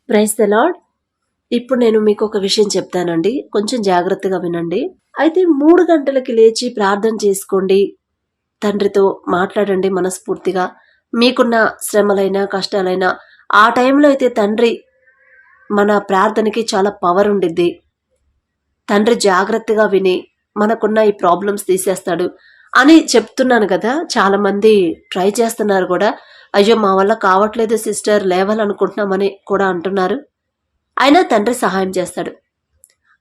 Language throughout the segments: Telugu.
Praise the lord. ఇప్పుడు నేను మీకు ఒక విషయం చెప్తానండి, కొంచెం జాగ్రత్తగా వినండి. అయితే 3 గంటలకి లేచి ప్రార్థన చేసుకోండి, తండ్రితో మాట్లాడండి మనస్ఫూర్తిగా. మీకున్న శ్రమలైనా కష్టాలైనా ఆ టైంలో అయితే తండ్రి మన ప్రార్థనకి చాలా పవర్ ఉండిద్ది. తండ్రి జాగ్రత్తగా విని మనకున్న ఈ ప్రాబ్లమ్స్ తీసేస్తాడు అని చెప్తున్నాను కదా. చాలా మంది ట్రై చేస్తున్నారు కూడా. అయ్యో మా వల్ల కావట్లేదు సిస్టర్, లేవాలనుకుంటున్నామని కూడా అంటున్నారు. అయినా తండ్రి సహాయం చేస్తాడు.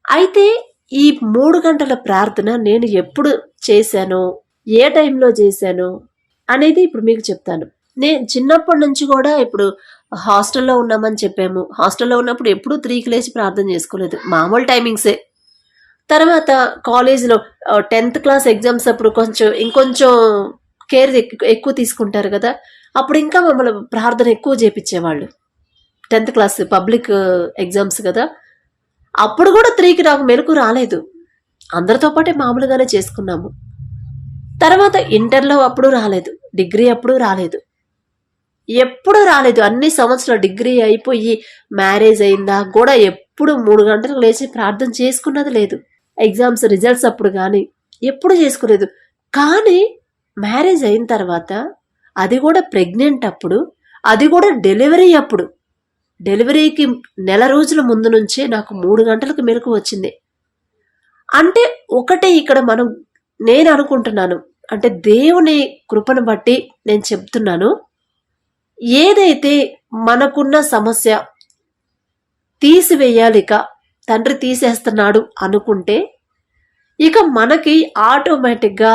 అయితే ఈ 3 గంటల ప్రార్థన నేను ఎప్పుడు చేశానో, ఏ టైంలో చేశానో అనేది ఇప్పుడు మీకు చెప్తాను. నేను చిన్నప్పటి నుంచి కూడా, ఇప్పుడు హాస్టల్లో ఉన్నామని చెప్పాము. హాస్టల్లో ఉన్నప్పుడు ఎప్పుడూ 3కి లేచి ప్రార్థన చేసుకోలేదు, మామూలు టైమింగ్సే. తర్వాత కాలేజీలో 10th క్లాస్ ఎగ్జామ్స్ అప్పుడు ఇంకొంచెం కేర్ ఎక్కువ తీసుకుంటారు కదా. అప్పుడు ఇంకా మమ్మల్ని ప్రార్థన ఎక్కువ చేపించేవాళ్ళు. 10th క్లాస్ పబ్లిక్ ఎగ్జామ్స్ కదా. అప్పుడు కూడా 3కి నాకు మెలకు రాలేదు, అందరితో పాటే మామూలుగానే చేసుకున్నాము. తర్వాత ఇంటర్లో అప్పుడు రాలేదు, డిగ్రీ అప్పుడు రాలేదు, ఎప్పుడు రాలేదు. అన్ని సంవత్సరాలు డిగ్రీ అయిపోయి మ్యారేజ్ అయిందా కూడా ఎప్పుడు 3 గంటలకు లేచి ప్రార్థన చేసుకున్నది లేదు. ఎగ్జామ్స్ రిజల్ట్స్ అప్పుడు కానీ ఎప్పుడు చేసుకోలేదు. కానీ మ్యారేజ్ అయిన తర్వాత, అది కూడా ప్రెగ్నెంట్ అప్పుడు, అది కూడా డెలివరీ అప్పుడు, డెలివరీకి నెల రోజుల ముందు నుంచే నాకు 3 గంటలకు మెలకు వచ్చింది. అంటే ఒకటే ఇక్కడ నేను అనుకుంటున్నాను, అంటే దేవుని కృపను బట్టి నేను చెప్తున్నాను. ఏదైతే మనకున్న సమస్య తీసివేయాలి, ఇక తండ్రి తీసేస్తున్నాడు అనుకుంటే, ఇక మనకి ఆటోమేటిక్గా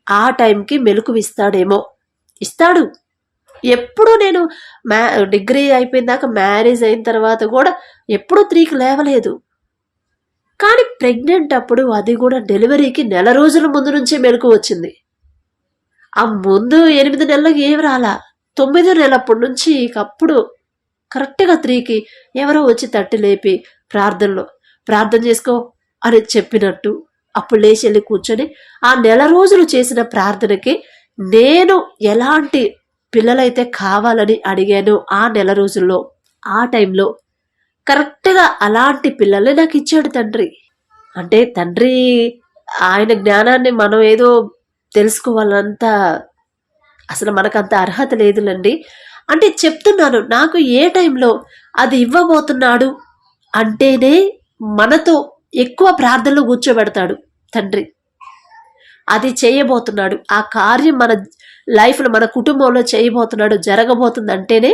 ఆ టైంకి మెలకువిస్తాడేమో. ఇస్తాడు. ఎప్పుడు నేను డిగ్రీ అయిపోయిన దాకా, మ్యారేజ్ అయిన తర్వాత కూడా ఎప్పుడు 3కి లేవలేదు. కానీ ప్రెగ్నెంట్ అప్పుడు, అది కూడా డెలివరీకి నెల రోజుల ముందు నుంచే మెలకు వచ్చింది. ఆ ముందు 8 నెలలకు ఏమి రాలా, 9వ నెలప్పటి నుంచి అప్పుడు కరెక్ట్గా 3కి ఎవరో వచ్చి తట్టి లేపి ప్రార్థన చేసుకో అని చెప్పినట్టు అప్పుడు లేచి వెళ్ళి కూర్చొని ఆ నెల రోజులు చేసిన ప్రార్థనకి నేను ఎలాంటి పిల్లలైతే కావాలని అడిగానో ఆ నెల రోజుల్లో, ఆ టైంలో కరెక్ట్గా అలాంటి పిల్లల్ని నాకు ఇచ్చాడు తండ్రి. అంటే తండ్రి ఆయన జ్ఞానాన్ని మనం ఏదో తెలుసుకోవాలంత, అసలు మనకంత అర్హత లేదులండి. అంటే చెప్తున్నాను, నాకు ఏ టైంలో అది ఇవ్వబోతున్నాడు అంటేనే మనతో ఎక్కువ ప్రార్థనలు కూర్చోబెడతాడు తండ్రి. అది చేయబోతున్నాడు, ఆ కార్యం మన లైఫ్లో, మన కుటుంబంలో చేయబోతున్నాడు, జరగబోతుంది అంటేనే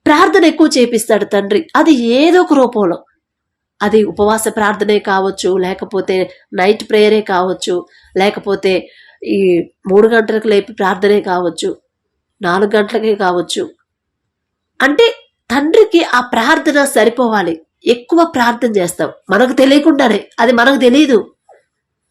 ప్రార్థన ఎక్కువ చేపిస్తాడు తండ్రి. అది ఏదో ఒక రూపంలో, అది ఉపవాస ప్రార్థనే కావచ్చు, లేకపోతే నైట్ ప్రేయరే కావచ్చు, లేకపోతే ఈ 3 గంటలకు లేపి ప్రార్థనే కావచ్చు, 4 గంటలకే కావచ్చు. అంటే తండ్రికి ఆ ప్రార్థన సరిపోవాలి. ఎక్కువ ప్రార్థన చేస్తాం మనకు తెలియకుండానే, అది మనకు తెలియదు.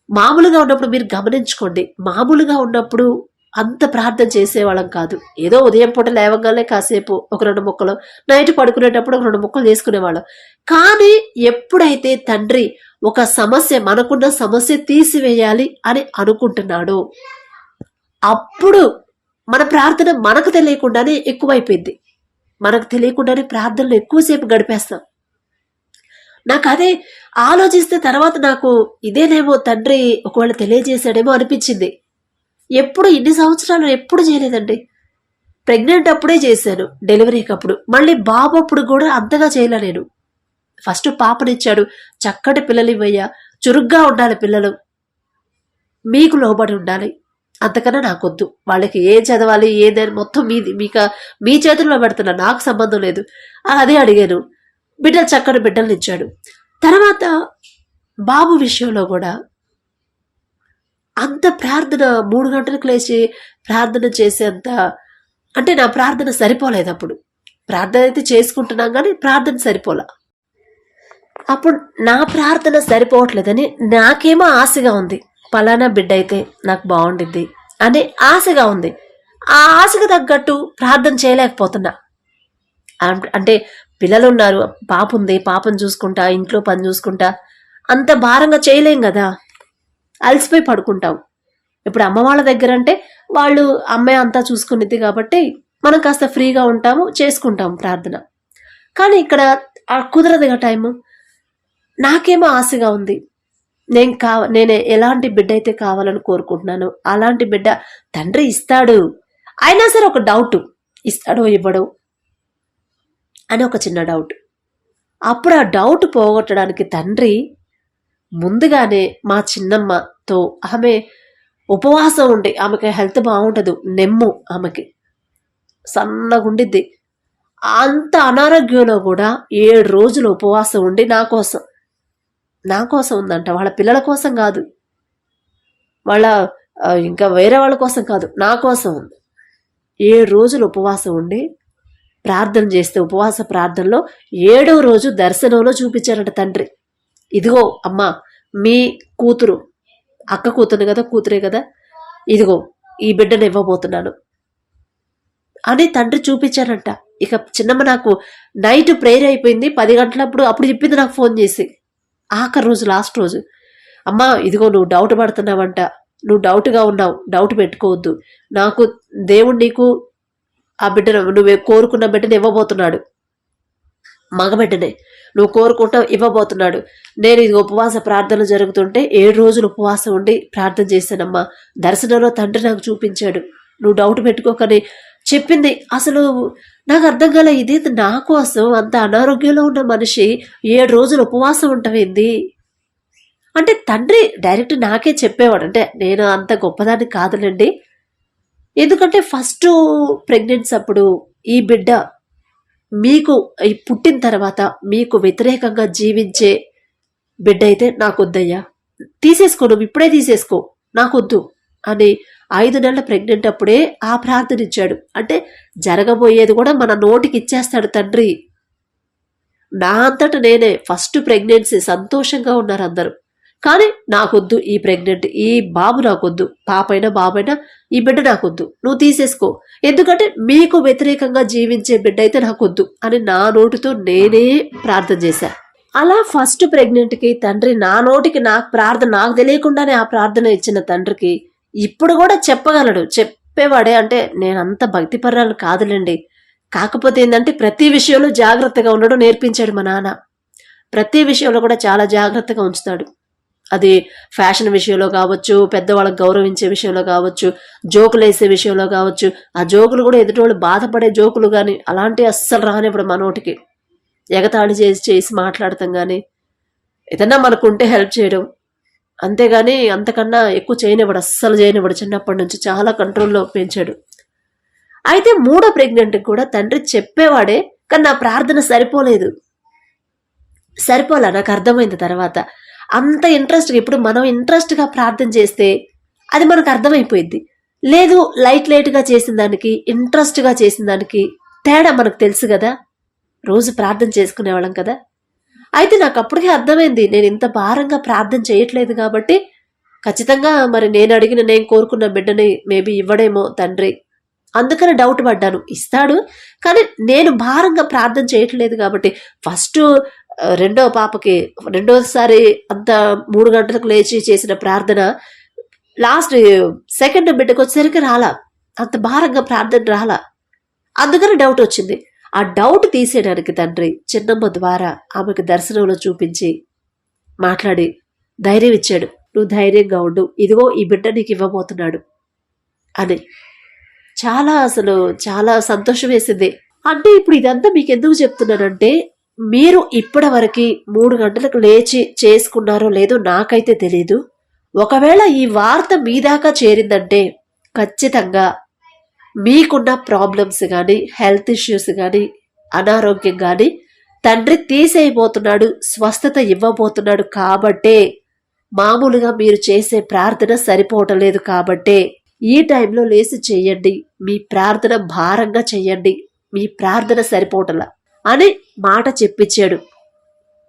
మామూలుగా ఉన్నప్పుడు మీరు గమనించుకోండి, మామూలుగా ఉన్నప్పుడు అంత ప్రార్థన చేసేవాళ్ళం కాదు. ఏదో ఉదయం పూట లేవగానే కాసేపు ఒక 2 ముక్కలు, నైట్ పడుకునేటప్పుడు ఒక 2 ముక్కలు చేసుకునేవాళ్ళం. కానీ ఎప్పుడైతే తండ్రి ఒక సమస్య, మనకున్న సమస్య తీసివేయాలి అని అనుకుంటున్నాడో, అప్పుడు మన ప్రార్థన మనకు తెలియకుండానే ఎక్కువైపోయింది. మనకు తెలియకుండానే ప్రార్థనలు ఎక్కువసేపు గడిపేస్తాం. నాకు అదే ఆలోచిస్తే తర్వాత నాకు ఇదేనేమో తండ్రి ఒకవేళ తెలియజేశాడేమో అనిపించింది. ఎప్పుడు ఇన్ని సంవత్సరాలు ఎప్పుడు చేయలేదండి. ప్రెగ్నెంట్ అప్పుడే చేశాను, డెలివరీకి అప్పుడు, మళ్ళీ బాబు అప్పుడు కూడా అంతగా చేయలే నేను. ఫస్ట్ పాపనిచ్చాడు, చక్కటి పిల్లలు ఇవ్వయ్యా, చురుగ్గా ఉండాలి పిల్లలు, మీకు లోబడి ఉండాలి, అంతకన్నా నాకొద్దు, వాళ్ళకి ఏం చదవాలి ఏదని మొత్తం మీ చేతుల్లో పెడుతున్నా, నాకు సంబంధం లేదు, అదే అడిగాను. బిడ్డలు, చక్కటి బిడ్డలు ఇచ్చాడు. తర్వాత బాబు విషయంలో కూడా అంత ప్రార్థన, 3 గంటలకు లేచి ప్రార్థన చేసేంత, అంటే నా ప్రార్థన సరిపోలేదు అప్పుడు. ప్రార్థన అయితే చేసుకుంటున్నాం కానీ ప్రార్థన సరిపోలా. అప్పుడు నా ప్రార్థన సరిపోవట్లేదని నాకేమో ఆశగా ఉంది, పలానా బిడ్డ అయితే నాకు బాగుండిద్ది అనే ఆశగా ఉంది. ఆ ఆశకు తగ్గట్టు ప్రార్థన చేయలేకపోతున్నా. అంటే పిల్లలు ఉన్నారు, పాప ఉంది, పాపను చూసుకుంటా, ఇంట్లో పని చూసుకుంటా, అంత భారంగా చేయలేం కదా, అలసిపోయి పడుకుంటాం. ఇప్పుడు అమ్మ వాళ్ళ దగ్గర అంటే వాళ్ళు అమ్మాయి అంతా చూసుకునేది కాబట్టి మనం కాస్త ఫ్రీగా ఉంటాము, చేసుకుంటాము ప్రార్థన. కానీ ఇక్కడ కుదరదుగా టైము. నాకేమో ఆశగా ఉంది. నేను ఎలాంటి బిడ్డ అయితే కావాలని కోరుకుంటున్నాను అలాంటి బిడ్డ తండ్రి ఇస్తాడు. అయినా సరే ఒక డౌట్, ఇస్తాడో ఇవ్వడో అని ఒక చిన్న డౌట్. అప్పుడు ఆ డౌట్ పోగొట్టడానికి తండ్రి ముందుగానే మా చిన్నమ్మతో, ఆమె ఉపవాసం ఉండి, ఆమెకి హెల్త్ బాగుండదు, నెమ్ము, ఆమెకి సన్నగుండిద్ది, అంత అనారోగ్యంలో కూడా 7 రోజులు ఉపవాసం ఉండి నా కోసం ఉందంట. వాళ్ళ పిల్లల కోసం కాదు, వాళ్ళ ఇంకా వేరే వాళ్ళ కోసం కాదు, నా కోసం ఉంది. 7 రోజులు ఉపవాసం ఉండి ప్రార్థన చేస్తే, ఉపవాస ప్రార్థనలో 7వ రోజు దర్శనంలో చూపించారంట తండ్రి. ఇదిగో అమ్మా, మీ కూతురు, అక్క కూతురు కదా, కూతురే కదా, ఇదిగో ఈ బిడ్డను ఇవ్వబోతున్నాను అని తండ్రి చూపించారంట. ఇక చిన్నమ్మ నాకు నైట్ ప్రేయర్ అయిపోయింది, 10 గంటలప్పుడు అప్పుడు చెప్పింది నాకు ఫోన్ చేసి, ఆఖరి రోజు, లాస్ట్ రోజు, అమ్మా ఇదిగో నువ్వు డౌట్ పడుతున్నావంట, నువ్వు డౌట్గా ఉన్నావు, డౌట్ పెట్టుకోవద్దు, నాకు దేవుడు నీకు ఆ బిడ్డను, నువ్వు కోరుకున్న బిడ్డను ఇవ్వబోతున్నాడు, మగబిడ్డనే నువ్వు కోరుకుంటావు, ఇవ్వబోతున్నాడు. నేను ఇది ఉపవాస ప్రార్థనలు జరుగుతుంటే 7 రోజులు ఉపవాసం ఉండి ప్రార్థన చేశానమ్మా, దర్శనంలో తండ్రి నాకు చూపించాడు, నువ్వు డౌట్ పెట్టుకోకని చెప్పింది. అసలు నాకు అర్థం కాలే, ఇది నా కోసం అంత అనారోగ్యంలో ఉన్న మనిషి 7 రోజులు ఉపవాసం ఉంటావేంది అంటే, తండ్రి డైరెక్ట్ నాకే చెప్పేవాడు. అంటే నేను అంత గొప్పదాన్ని కాదులేండి, ఎందుకంటే ఫస్ట్ ప్రెగ్నెన్సీ అప్పుడు ఈ బిడ్డ మీకు పుట్టిన తర్వాత మీకు వ్యతిరేకంగా జీవించే బిడ్డ అయితే నాకొద్దయ్యా, తీసేసుకో, నువ్వు ఇప్పుడే తీసేసుకో, నాకొద్దు అని 5 నెలల ప్రెగ్నెంట్ అప్పుడే ఆ ప్రార్థన ఇచ్చాడు. అంటే జరగబోయేది కూడా మన నోటికి ఇచ్చేస్తాడు తండ్రి. నా అంతట నేనే ఫస్ట్ ప్రెగ్నెన్సీ, సంతోషంగా ఉన్నారు అందరూ, కానీ నాకొద్దు ఈ ప్రెగ్నెంట్, ఈ బాబు నాకొద్దు, పాపైనా బాబైనా ఈ బిడ్డ నాకొద్దు, నువ్వు తీసేసుకో, ఎందుకంటే మీకు వ్యతిరేకంగా జీవించే బిడ్డ అయితే నాకొద్దు అని నా నోటితో నేనే ప్రార్థన చేశా. అలా ఫస్ట్ ప్రెగ్నెంట్కి తండ్రి నా నోటికి నాకు తెలియకుండానే ఆ ప్రార్థన ఇచ్చిన తండ్రికి ఇప్పుడు కూడా చెప్పగలడు, చెప్పేవాడే. అంటే నేనంత భక్తిపరాలు కాదులేండి, కాకపోతే ఏంటంటే ప్రతి విషయంలో జాగ్రత్తగా ఉండడం నేర్పించాడు మా నాన్న. ప్రతి విషయంలో కూడా చాలా జాగ్రత్తగా ఉంచుతాడు. అది ఫ్యాషన్ విషయంలో కావచ్చు, పెద్దవాళ్ళకి గౌరవించే విషయంలో కావచ్చు, జోకులు వేసే విషయంలో కావచ్చు, ఆ జోకులు కూడా ఎదుటివాళ్ళు బాధపడే జోకులు కానీ అలాంటివి అస్సలు రానిప్పుడు మా నోటికి. ఎగతాళి చేసి మాట్లాడతాం కానీ, ఏదన్నా మనకుంటే హెల్ప్ చేయడం, అంతేగాని అంతకన్నా ఎక్కువ చేయనివ్వడు, అస్సలు చేయనివ్వడు. చిన్నప్పటి నుంచి చాలా కంట్రోల్లో పెంచాడు. అయితే 3వ ప్రెగ్నెంట్ కూడా తండ్రి చెప్పేవాడే, కానీ నా ప్రార్థన సరిపోలా. నాకు అర్థమైంది తర్వాత. అంత ఇంట్రెస్ట్గా, ఇప్పుడు మనం ఇంట్రెస్ట్గా ప్రార్థన చేస్తే అది మనకు అర్థమైపోయింది. లేదు లైట్గా చేసిన దానికి, ఇంట్రెస్ట్గా చేసిన దానికి తేడా మనకు తెలుసు కదా, రోజు ప్రార్థన చేసుకునేవాళ్ళం కదా. అయితే నాకు అప్పటికే అర్థమైంది, నేను ఇంత భారంగా ప్రార్థన చేయట్లేదు కాబట్టి ఖచ్చితంగా మరి నేను కోరుకున్న బిడ్డని మేబీ ఇవ్వడేమో తండ్రి, అందుకని డౌట్ పడ్డాను. ఇస్తాడు, కానీ నేను భారంగా ప్రార్థన చేయట్లేదు కాబట్టి. ఫస్ట్ రెండోసారి అంత 3 గంటలకు లేచి చేసిన ప్రార్థన లాస్ట్ సెకండ్ బిడ్డకు వచ్చేసరికి రాలా, అంత భారంగా ప్రార్థన రాలా, అందుకని డౌట్ వచ్చింది. ఆ డౌట్ తీసేయడానికి తండ్రి చిన్నమ్మ ద్వారా ఆమెకు దర్శనంలో చూపించి మాట్లాడి ధైర్యం ఇచ్చాడు. నువ్వు ధైర్యంగా ఉండు, ఇదిగో ఈ బిడ్డ నీకు ఇవ్వబోతున్నాడు అని. చాలా సంతోషం వేసింది. అంటే ఇప్పుడు ఇదంతా మీకు ఎందుకు చెప్తున్నానంటే, మీరు ఇప్పటి వరకు 3 గంటలకు లేచి చేసుకున్నారో లేదో నాకైతే తెలీదు. ఒకవేళ ఈ వార్త మీ దాకా చేరిందంటే ఖచ్చితంగా మీకున్న ప్రాబ్లమ్స్ కానీ, హెల్త్ ఇష్యూస్ కానీ, అనారోగ్యం కానీ తండ్రి తీసేయబోతున్నాడు, స్వస్థత ఇవ్వబోతున్నాడు. కాబట్టే మామూలుగా మీరు చేసే ప్రార్థన సరిపోవటం లేదు. కాబట్టే ఈ టైంలో లేచి చెయ్యండి, మీ ప్రార్థన భారంగా చెయ్యండి, మీ ప్రార్థన సరిపోవటంలా అని మాట చెప్పించాడు.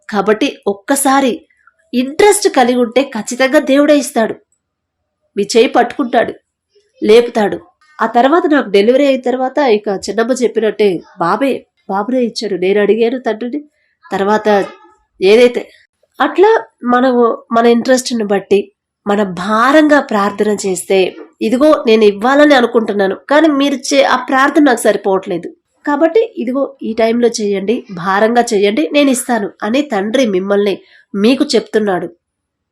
కాబట్టి ఒక్కసారి ఇంట్రెస్ట్ కలిగి ఉంటే ఖచ్చితంగా దేవుడే ఇస్తాడు. మీ చేయి పట్టుకుంటాడు, లేపుతాడు. ఆ తర్వాత నాకు డెలివరీ అయిన తర్వాత ఇక చిన్నమ్మ చెప్పినట్టే బాబునే ఇచ్చాడు. నేను అడిగాను తండ్రిని. తర్వాత ఏదైతే అట్లా మన ఇంట్రెస్ట్ని బట్టి మన భారంగా ప్రార్థన చేస్తే, ఇదిగో నేను ఇవ్వాలని అనుకుంటున్నాను, కానీ మీరు ఆ ప్రార్థన నాకు సరిపోవట్లేదు, కాబట్టి ఇదిగో ఈ టైంలో చేయండి, భారంగా చేయండి, నేను ఇస్తాను అని తండ్రి మిమ్మల్ని మీకు చెప్తున్నాడు.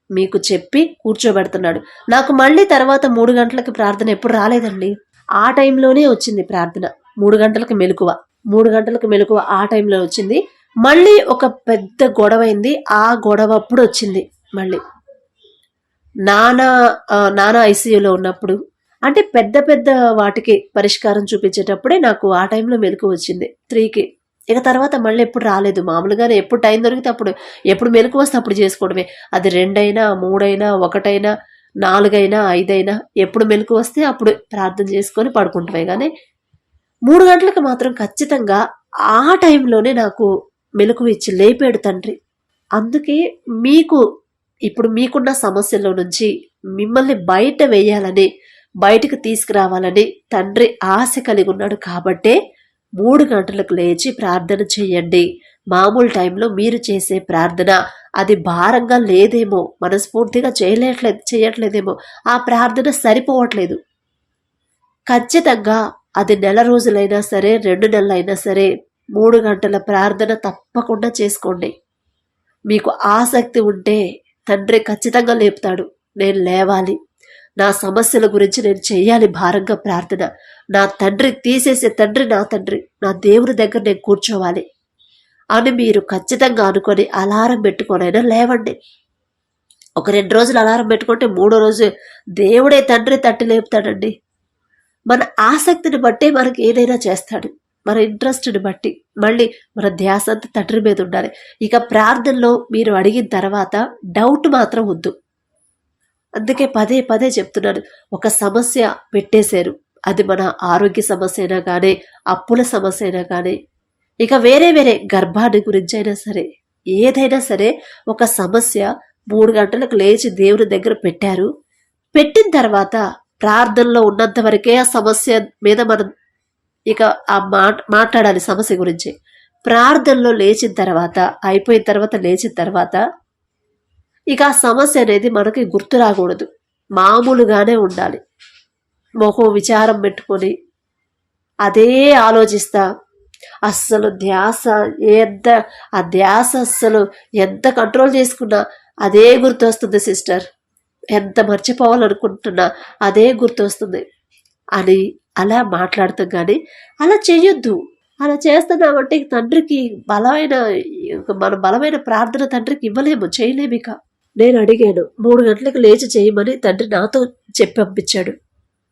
మీకు చెప్పి కూర్చోబెడుతున్నాడు. నాకు మళ్ళీ తర్వాత 3 గంటలకి ప్రార్థన ఎప్పుడు రాలేదండి. ఆ టైంలోనే వచ్చింది ప్రార్థన. 3 గంటలకు మెలకువ. 3 గంటలకు మెలకువ ఆ టైంలో వచ్చింది. మళ్ళీ ఒక పెద్ద గొడవైంది. ఆ గొడవ అప్పుడు వచ్చింది మళ్ళీ. నాన్న ఐసీయూలో ఉన్నప్పుడు, అంటే పెద్ద పెద్ద వాటికి పరిష్కారం చూపించేటప్పుడే నాకు ఆ టైంలో మెలకు వచ్చింది 3కి. ఇక తర్వాత మళ్ళీ ఎప్పుడు రాలేదు. మామూలుగానే ఎప్పుడు టైం దొరికితే అప్పుడు, ఎప్పుడు మెలకు వస్తే అప్పుడు చేసుకోవడమే. అది 2 అయినా 3 అయినా 1 అయినా 4 అయినా 5 అయినా ఎప్పుడు మెలకు వస్తే అప్పుడు ప్రార్థన చేసుకొని పడుకుంటామే. కానీ 3 గంటలకు మాత్రం ఖచ్చితంగా ఆ టైంలోనే నాకు మెలకు ఇచ్చి లేపాడు తండ్రి. అందుకే మీకు ఇప్పుడు మీకున్న సమస్యల్లో నుంచి మిమ్మల్ని బయట వేయాలని, బయటకు తీసుకురావాలని తండ్రి ఆశ కలిగి ఉన్నాడు. కాబట్టే 3 గంటలకు లేచి ప్రార్థన చేయండి. మామూలు టైంలో మీరు చేసే ప్రార్థన అది భారంగా లేదేమో, మనస్ఫూర్తిగా చేయట్లేదేమో, ఆ ప్రార్థన సరిపోవట్లేదు. ఖచ్చితంగా అది నెల రోజులైనా సరే, 2 నెలలైనా సరే 3 గంటల ప్రార్థన తప్పకుండా చేసుకోండి. మీకు ఆసక్తి ఉంటే తండ్రి ఖచ్చితంగా లేపుతాడు. నేను లేవాలి, నా సమస్యల గురించి నేను చెయ్యాలి భారంగా ప్రార్థన, నా తండ్రి తీసేసే తండ్రి నా తండ్రి, నా దేవుని దగ్గర నేను కూర్చోవాలి అని మీరు ఖచ్చితంగా అనుకొని అలారం పెట్టుకొనైనా లేవండి. ఒక 2 రోజులు అలారం పెట్టుకుంటే 3వ రోజు దేవుడే తండ్రి తట్టి లేపుతాడండి. మన ఆసక్తిని బట్టే మనకి ఏదైనా చేస్తాడు. మన ఇంట్రెస్ట్ని బట్టి మళ్ళీ మన ధ్యాస అంతా తండ్రి మీద ఉండాలి. ఇక ప్రార్థనలో మీరు అడిగిన తర్వాత డౌట్ మాత్రం వద్దు. అందుకే పదే పదే చెప్తున్నాను. ఒక సమస్య పెట్టేశారు, అది మన ఆరోగ్య సమస్య అయినా కానీ, అప్పుల సమస్య అయినా కానీ, ఇక వేరే వేరే గర్భాన్ని గురించి అయినా సరే, ఏదైనా సరే ఒక సమస్య 3 గంటలకు లేచి దేవుని దగ్గర పెట్టారు. పెట్టిన తర్వాత ప్రార్థనలో ఉన్నంత వరకే ఆ సమస్య మీద మనం ఇక ఆ మాట్లాడాలి సమస్య గురించి. ప్రార్థనలో లేచిన తర్వాత, అయిపోయిన తర్వాత, లేచిన తర్వాత ఇక ఆ సమస్య అనేది మనకి గుర్తు రాకూడదు. మామూలుగానే ఉండాలి. మొహం విచారం పెట్టుకొని అదే ఆలోచిస్తా అస్సలు ఆ ధ్యాస అస్సలు ఎంత కంట్రోల్ చేసుకున్నా అదే గుర్తు వస్తుంది సిస్టర్. ఎంత మర్చిపోవాలనుకుంటున్నా అదే గుర్తు వస్తుంది అని అలా మాట్లాడతాం. కానీ అలా చెయ్యొద్దు. అలా చేస్తున్నామంటే తండ్రికి మన బలమైన ప్రార్థన తండ్రికి ఇవ్వలేము, చేయలేము. ఇక నేను అడిగాను, 3 గంటలకు లేచి చేయమని తండ్రి నాతో పంపించాడు,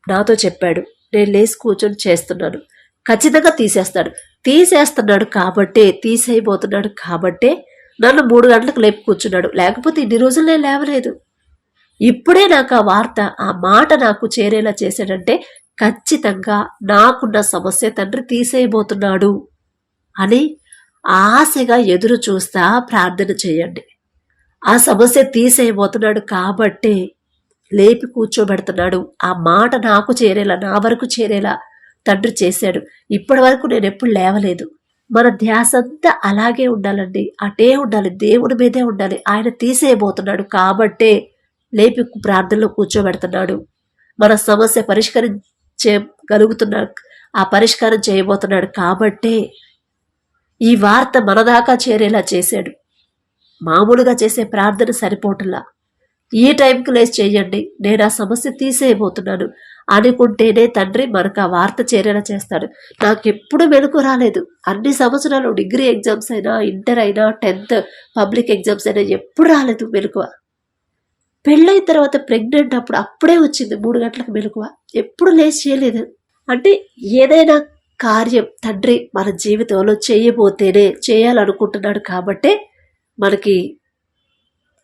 నాతో చెప్పాడు. నేను లేచి కూర్చొని చేస్తున్నాను. ఖచ్చితంగా తీసేస్తున్నాడు కాబట్టే, తీసేయబోతున్నాడు కాబట్టే నన్ను 3 గంటలకు లేపి కూర్చున్నాడు. లేకపోతే ఇన్ని రోజులు నేను లేవలేదు. ఇప్పుడే నాకు ఆ వార్త, ఆ మాట నాకు చేరేలా చేశాడంటే ఖచ్చితంగా నాకున్న సమస్య తండ్రి తీసేయబోతున్నాడు అని ఆశగా ఎదురు చూస్తా ప్రార్థన చేయండి. ఆ సమస్య తీసేయబోతున్నాడు కాబట్టే లేపి కూర్చోబెడుతున్నాడు. ఆ మాట నాకు చేరేలా, నా వరకు చేరేలా తండ్రి చేశాడు. ఇప్పటి వరకు నేను ఎప్పుడు లేవలేదు. మన ధ్యాస అంతా అలాగే ఉండాలండి, అటే ఉండాలి, దేవుడి మీదే ఉండాలి. ఆయన తీసేయబోతున్నాడు కాబట్టే లేపి ప్రార్థనలో కూర్చోబెడుతున్నాడు. మన సమస్య పరిష్కరించగలుగుతున్నాడు, ఆ పరిష్కారం చేయబోతున్నాడు కాబట్టే ఈ వార్త మన దాకా చేరేలా చేశాడు. మామూలుగా చేసే ప్రార్థన సరిపోవట్లా. ఈ టైంకి లేచి చేయండి, నేను ఆ సమస్య తీసేయబోతున్నాను అనుకుంటేనే తండ్రి మనకు ఆ వార్త చేరేలా చేస్తాడు. నాకెప్పుడు మెలకు రాలేదు. అన్ని సంవత్సరాలు డిగ్రీ ఎగ్జామ్స్ అయినా, ఇంటర్ అయినా, 10th పబ్లిక్ ఎగ్జామ్స్ అయినా ఎప్పుడు రాలేదు మెలకువ. పెళ్ళైన తర్వాత ప్రెగ్నెంట్ అప్పుడే వచ్చింది 3 గంటలకు మెలకువ. ఎప్పుడు లేచి చేయలేదు. అంటే ఏదైనా కార్యం తండ్రి మన జీవితంలో చేయబోతేనే చేయాలనుకుంటున్నాడు కాబట్టే మనకి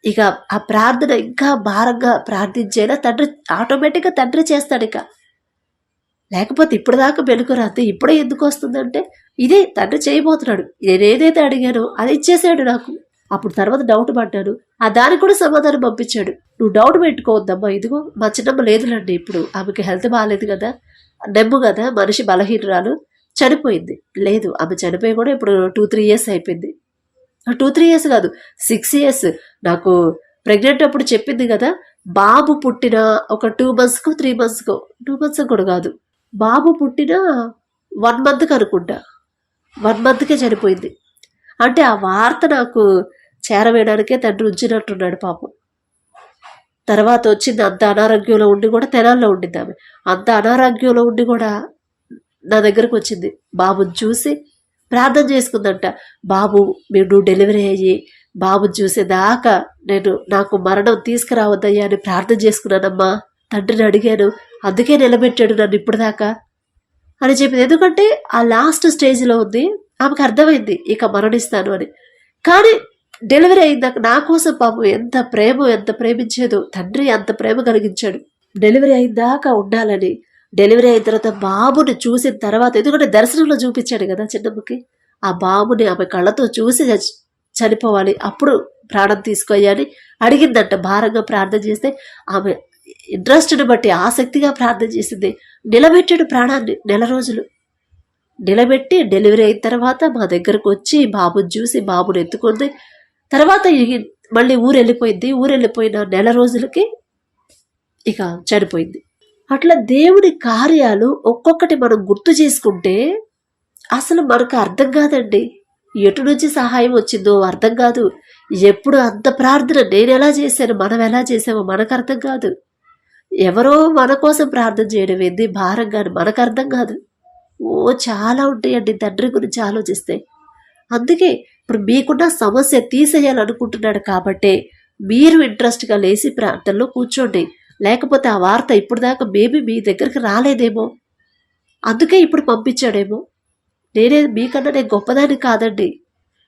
ఇక ఆ ప్రార్థన ఇంకా భారంగా ప్రార్థించేలా తండ్రి ఆటోమేటిక్గా తండ్రి చేస్తాడు. ఇక లేకపోతే ఇప్పుడు దాకా మెలకు రాదు, ఇప్పుడే ఎందుకు వస్తుందంటే ఇదే తండ్రి చేయబోతున్నాడు. నేను ఏదైతే అడిగానో అది ఇచ్చేసాడు నాకు. అప్పుడు తర్వాత డౌట్ పడ్డాను, ఆ దానికి కూడా సమాధానం పంపించాడు. నువ్వు డౌట్ పెట్టుకోవద్దమ్మా, ఇదిగో మా చిన్నమ్మ లేదులండి, ఇప్పుడు ఆమెకి హెల్త్ బాగాలేదు కదా, నెమ్ము కదా, మనిషి బలహీనరాలు, చనిపోయింది. లేదు, ఆమె చనిపోయి కూడా ఇప్పుడు 2-3 years అయిపోయింది. 2-3 years కాదు, 6 years. నాకు ప్రెగ్నెంట్ అప్పుడు చెప్పింది కదా, బాబు పుట్టిన ఒక 2 monthsకో 3 monthsకో, 2 months కూడా కాదు, బాబు పుట్టిన 1 monthకి అనుకుంటా, 1 మంత్కే చనిపోయింది. అంటే ఆ వార్త నాకు చేరవేయడానికే తండ్రి ఉంచినట్టున్నాడు పాపం. తర్వాత వచ్చింది, అంత అనారోగ్యంలో ఉండి కూడా తెనాల్లో ఉండింది ఆమె. అంత అనారోగ్యంలో ఉండి కూడా నా దగ్గరకు వచ్చింది. బాబుని చూసి ప్రార్థన చేసుకుందంట. బాబు మీరు డెలివరీ అయ్యి బాబుని చూసేదాకా నాకు మరణం తీసుకురావద్దయ్యా అని ప్రార్థన చేసుకున్నానమ్మా. తండ్రిని అడిగాను, అందుకే నిలబెట్టాడు నన్ను ఇప్పటిదాకా అని చెప్పింది. ఎందుకంటే ఆ లాస్ట్ స్టేజ్లో ఉంది. ఆమెకు అర్థమైంది ఇక మరణిస్తాను అని. కానీ డెలివరీ అయిందాక నా కోసం పాపం ఎంత ప్రేమించేదో, తండ్రి అంత ప్రేమ కలిగించాడు. డెలివరీ అయిందాకా ఉండాలని. డెలివరీ అయిన తర్వాత బాబుని చూసిన తర్వాత, ఎందుకంటే దర్శనంలో చూపించాడు కదా చిన్నమ్మకి, ఆ బాబుని ఆమె కళ్ళతో చూసి చనిపోవాలి, అప్పుడు ప్రాణం తీసుకోయ్యని అడిగిందంట. భారంగా ప్రార్థన చేస్తే ఆమె ఇంట్రెస్ట్ని బట్టి ఆసక్తిగా ప్రార్థన చేసింది. నిలబెట్టాడు ప్రాణాన్ని. 1 నెల రోజులు నిలబెట్టి డెలివరీ అయిన తర్వాత మా దగ్గరకు వచ్చి బాబుని చూసి బాబుని ఎత్తుకుంది. తర్వాత మళ్ళీ ఊరెళ్ళిపోయింది. ఊరెళ్ళిపోయిన 1 నెల రోజులకి ఇక చనిపోయింది. అట్లా దేవుడి కార్యాలు ఒక్కొక్కటి మనం గుర్తు చేసుకుంటే అసలు మనకు అర్థం కాదండి. ఎటు నుంచి సహాయం వచ్చిందో అర్థం కాదు. ఎప్పుడు అంత ప్రార్థన నేను ఎలా చేశాను, మనం ఎలా చేసామో మనకు అర్థం కాదు. ఎవరో మన కోసం ప్రార్థన చేయడం ఏంది భారంగాని మనకు అర్థం కాదు. చాలా ఉంటాయండి తండ్రి గురించి ఆలోచిస్తే. అందుకే ఇప్పుడు మీకున్న సమస్య తీసేయాలనుకుంటున్నాడు కాబట్టే మీరు ఇంట్రెస్ట్గా లేచి ప్రార్థనలో కూర్చోండి. లేకపోతే ఆ వార్త ఇప్పుడు దాకా మేబీ మీ దగ్గరికి రాలేదేమో, అందుకే ఇప్పుడు పంపించాడేమో. మీకన్నా నేను గొప్పదాన్ని కాదండి,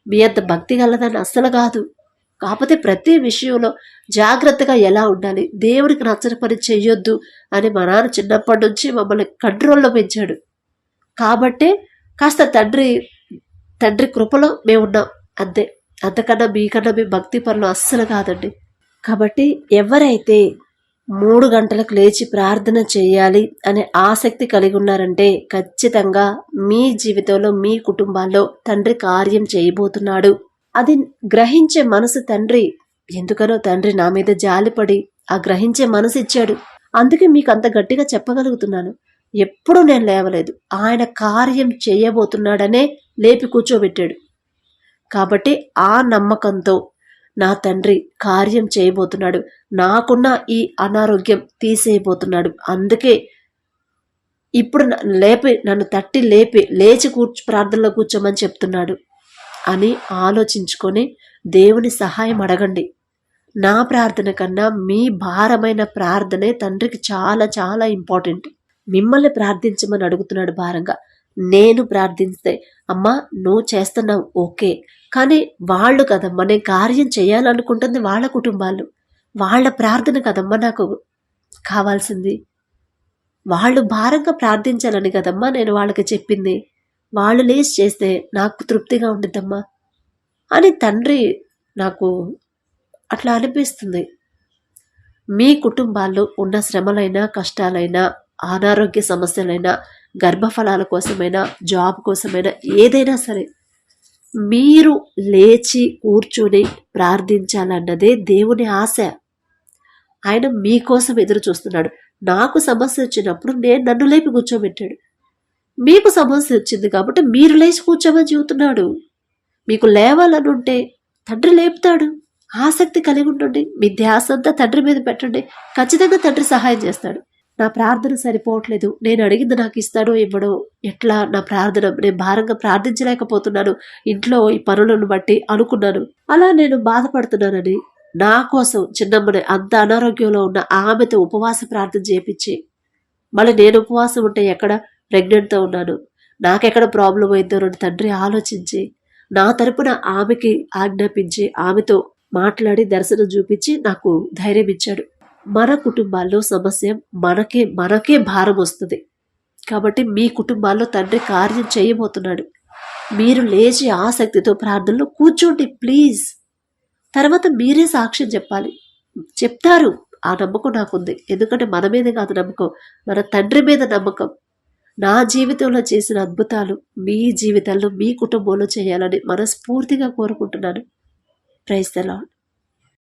మీ అంత భక్తి గలదాన్ని అస్సలు కాదు. కాకపోతే ప్రతి విషయంలో జాగ్రత్తగా ఎలా ఉండాలి, దేవుడికి నచ్చని పని చెయ్యొద్దు అని మా నాన్న చిన్నప్పటి నుంచి మమ్మల్ని కంట్రోల్లో పెంచాడు. కాబట్టే కాస్త తండ్రి కృపలో మేమున్నాం అంతే. అంతకన్నా మీకన్నా మీ భక్తి పనులు అస్సలు కాదండి. కాబట్టి ఎవరైతే 3 గంటలకు లేచి ప్రార్థన చేయాలి అనే ఆసక్తి కలిగి ఉన్నారంటే ఖచ్చితంగా మీ జీవితంలో మీ కుటుంబాల్లో తండ్రి కార్యం చేయబోతున్నాడు. అది గ్రహించే మనసు తండ్రి, ఎందుకనో తండ్రి నా మీద జాలిపడి ఆ గ్రహించే మనసు ఇచ్చాడు. అందుకే మీకు అంత గట్టిగా చెప్పగలుగుతున్నాను. ఎప్పుడూ నేను లేవలేదు, ఆయన కార్యం చేయబోతున్నాడనే లేపి కూర్చోబెట్టాడు. కాబట్టి ఆ నమ్మకంతో నా తండ్రి కార్యం చేయబోతున్నాడు, నాకున్న ఈ అనారోగ్యం తీసేయబోతున్నాడు, అందుకే ఇప్పుడు నన్ను తట్టి లేచి ప్రార్థనలో కూర్చోమని చెప్తున్నాడు అని ఆలోచించుకొని దేవుని సహాయం అడగండి. నా ప్రార్థన కన్నా మీ భారమైన ప్రార్థనే తండ్రికి చాలా చాలా ఇంపార్టెంట్. మిమ్మల్ని ప్రార్థించమని అడుగుతున్నాడు భారంగా. నేను ప్రార్థిస్తే అమ్మా నువ్వు చేస్తున్నావు ఓకే, కానీ వాళ్ళు కదమ్మా నేను కార్యం చేయాలనుకుంటుంది, వాళ్ళ కుటుంబాలు, వాళ్ళ ప్రార్థన కదమ్మా నాకు కావాల్సింది. వాళ్ళు భారంగా ప్రార్థించాలని కదమ్మా నేను వాళ్ళకి చెప్పింది. వాళ్ళు లేచి చేస్తే నాకు తృప్తిగా ఉండిద్దమ్మా అని తండ్రి నాకు అట్లా అనిపిస్తుంది. మీ కుటుంబాల్లో ఉన్న శ్రమలైనా, కష్టాలైనా, అనారోగ్య సమస్యలైనా, గర్భఫలాల కోసమైనా, జాబ్ కోసమైనా, ఏదైనా సరే మీరు లేచి కూర్చొని ప్రార్థించాలన్నదే దేవుని ఆశ. ఆయన మీకోసం ఎదురు చూస్తున్నాడు. నాకు సమస్య వచ్చినప్పుడు నన్ను లేపి కూర్చోబెట్టాడు. మీకు సమస్య వచ్చింది కాబట్టి మీరు లేచి కూర్చోమని చెబుతున్నాడు. మీకు లేవాలని ఉంటే తండ్రి లేపుతాడు. ఆసక్తి కలిగి ఉండండి. మీ ధ్యాస అంతా తండ్రి మీద పెట్టండి. ఖచ్చితంగా తండ్రి సహాయం చేస్తాడు. నా ప్రార్థన సరిపోవట్లేదు, నేను అడిగింది నాకు ఇస్తాడో ఇవ్వడో, ఎట్లా నా ప్రార్థన నేను భారంగా ప్రార్థించలేకపోతున్నాను ఇంట్లో ఈ పనులను బట్టి అనుకున్నాను. అలా నేను బాధపడుతున్నానని నా కోసం చిన్నమ్మని అంత అనారోగ్యంలో ఉన్న ఆమెతో ఉపవాస ప్రార్థన చేయించి, మళ్ళీ నేను ఉపవాసం ఉంటే ఎక్కడ ప్రెగ్నెంట్తో ఉన్నాను, నాకెక్కడ ప్రాబ్లం అయిందో అని తండ్రి ఆలోచించి నా తరపున ఆమెకి ఆజ్ఞాపించి ఆమెతో మాట్లాడి దర్శనం చూపించి నాకు ధైర్యం ఇచ్చాడు. మన కుటుంబాల్లో సమస్య మనకే భారం వస్తుంది. కాబట్టి మీ కుటుంబాల్లో తండ్రి కార్యం చేయబోతున్నాడు. మీరు లేచి ఆసక్తితో ప్రార్థనలో కూర్చోండి ప్లీజ్. తర్వాత మీరే సాక్ష్యం చెప్పాలి. చెప్తారు, ఆ నమ్మకం నాకుంది. ఎందుకంటే మన మీద కాదు నమ్మకం, మన తండ్రి మీద నమ్మకం. నా జీవితంలో చేసిన అద్భుతాలు మీ జీవితంలో, మీ కుటుంబంలో చేయాలని మనస్ఫూర్తిగా కోరుకుంటున్నాను. Praise the lord.